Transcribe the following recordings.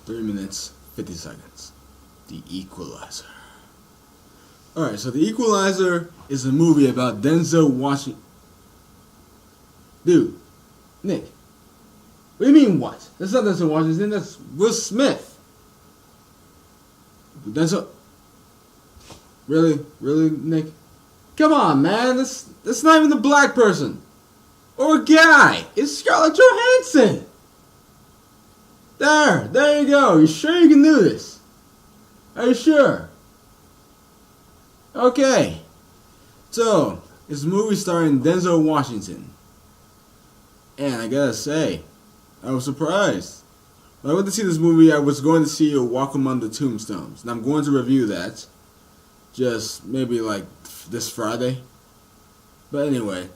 3 minutes, 50 seconds. The Equalizer. Alright, so The Equalizer is a movie about Denzel Washington. Dude, Nick. What do you mean what? That's not Denzel Washington, that's Will Smith. Denzel. Really? Really, Nick? Come on, man. That's not even a black person. Or a guy. It's Scarlett Johansson. There you go. You sure you can do this? Are you sure? Okay. So, it's a movie starring Denzel Washington. And I gotta say, I was surprised. When I went to see this movie, I was going to see A Walk Among the Tombstones. And I'm going to review that. Just maybe like this Friday. But anyway,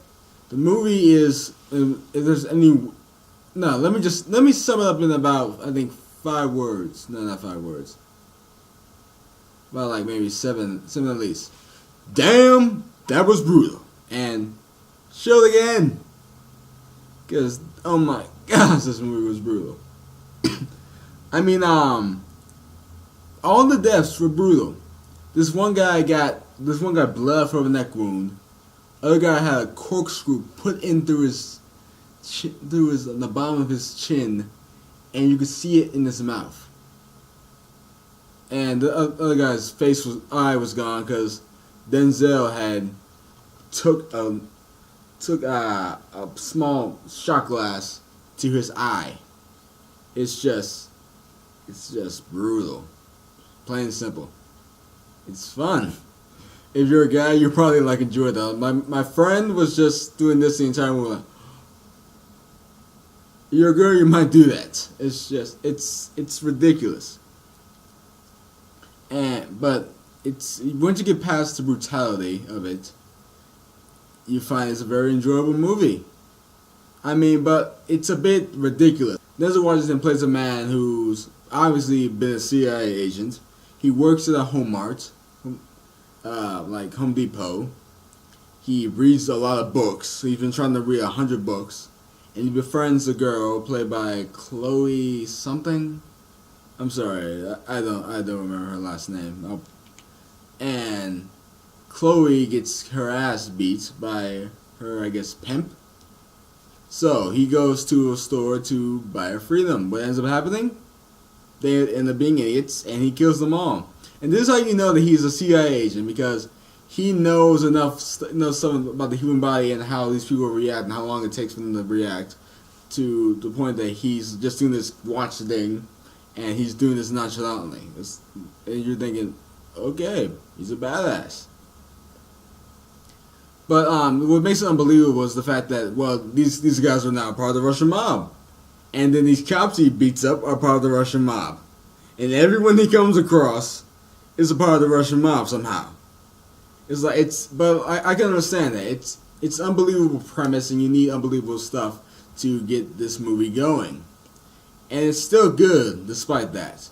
the movie is, if there's any, no, let me sum it up in about, I think, 5 words. No, not 5 words. About like maybe 7 at least. Damn, that was brutal. And show it again. Because, oh my gosh, this movie was brutal. I mean, all the deaths were brutal. This one guy blood from a neck wound. Other guy had a corkscrew put in through the bottom of his chin, and you could see it in his mouth. And the other guy's eye was gone because Denzel had took a small shot glass to his eye. It's just brutal, plain and simple. It's fun. If you're a guy, you probably like enjoy that. My friend was just doing this the entire movie. Like, you're a girl, you might do that. It's ridiculous. But once you get past the brutality of it, you find it's a very enjoyable movie. I mean, but it's a bit ridiculous. Denzel Washington plays a man who's obviously been a CIA agent. He works at a Home Mart, like Home Depot. He reads a lot of books. He's been trying to read 100 books. And he befriends a girl played by Chloe something. I'm sorry, I don't remember her last name. And Chloe gets her ass beat by her, I guess, pimp. So he goes to a store to buy her freedom. What ends up happening? They end up being idiots, and he kills them all. And this is how you know that he's a CIA agent, because he knows something about the human body and how these people react and how long it takes for them to react, to the point that he's just doing this watch thing, and he's doing this nonchalantly. And you're thinking, okay, he's a badass. But what makes it unbelievable is the fact that, well, these guys are now part of the Russian mob. And then these cops he beats up are part of the Russian mob. And everyone he comes across is a part of the Russian mob somehow. But I can understand that. It's unbelievable premise, and you need unbelievable stuff to get this movie going. And it's still good despite that.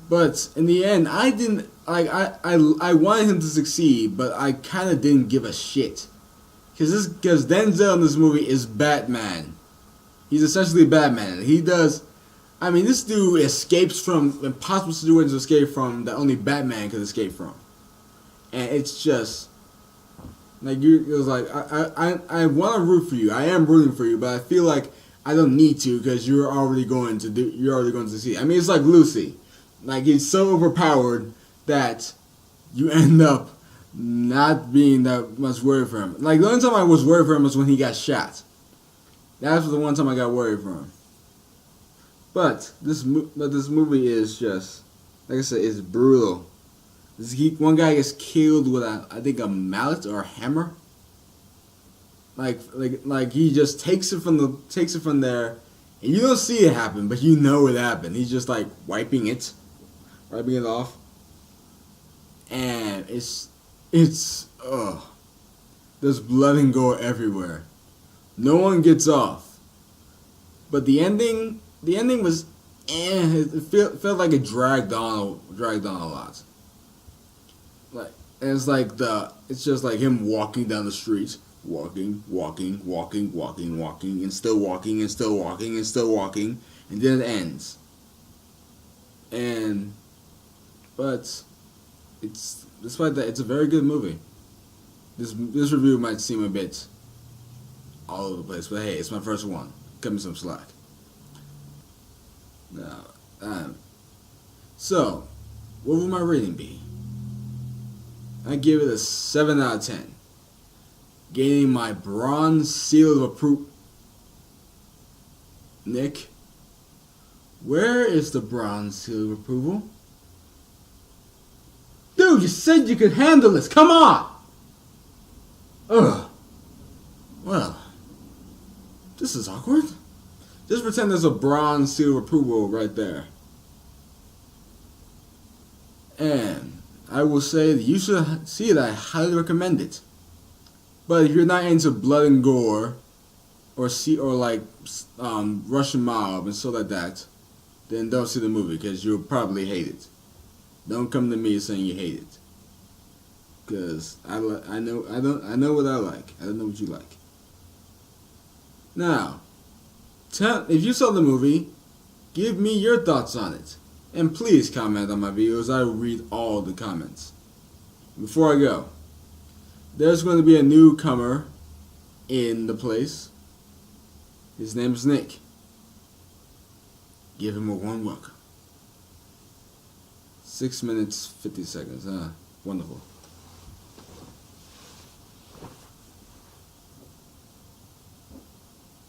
But in the end, I didn't I wanted him to succeed, but I kind of didn't give a shit. Because Denzel in this movie is Batman. He's essentially Batman. This dude escapes from impossible situations to escape from that only Batman could escape from. And it's just like I want to root for you. I am rooting for you, but I feel like I don't need to because you're already going to succeed. I mean, it's like Lucy. Like, he's so overpowered that you end up not being that much worried for him. Like, the only time I was worried for him was when he got shot. That was the one time I got worried for him. But this movie is just, like I said, it's brutal. One guy gets killed with I think a mallet or a hammer. Like he just takes it from there, and you don't see it happen, but you know it happened. He's just like wiping it off, and it's there's blood and gore everywhere. No one gets off, but the ending was it felt like it dragged on a lot. Like, and it's just like him walking down the street, walking, and still walking, and then it ends. And but it's despite that, it's a very good movie. This review might seem a bit all over the place, but hey, it's my first one. Cut me some slack. Now, so what would my rating be? I give it a 7 out of 10, gaining my bronze seal of approval. Nick, where is the bronze seal of approval? Dude, you said you could handle this. Come on. Ugh. Well, this is awkward. Just pretend there's a bronze seal of approval right there. And I will say that you should see it. I highly recommend it. But if you're not into blood and gore, or Russian mob and stuff like that, then don't see the movie because you'll probably hate it. Don't come to me saying you hate it, because I know what I like. I don't know what you like. Now, if you saw the movie, give me your thoughts on it, and please comment on my videos. I will read all the comments. Before I go, there's going to be a newcomer in the place. His name is Nick. Give him a warm welcome. 6 minutes, 50 seconds. Wonderful.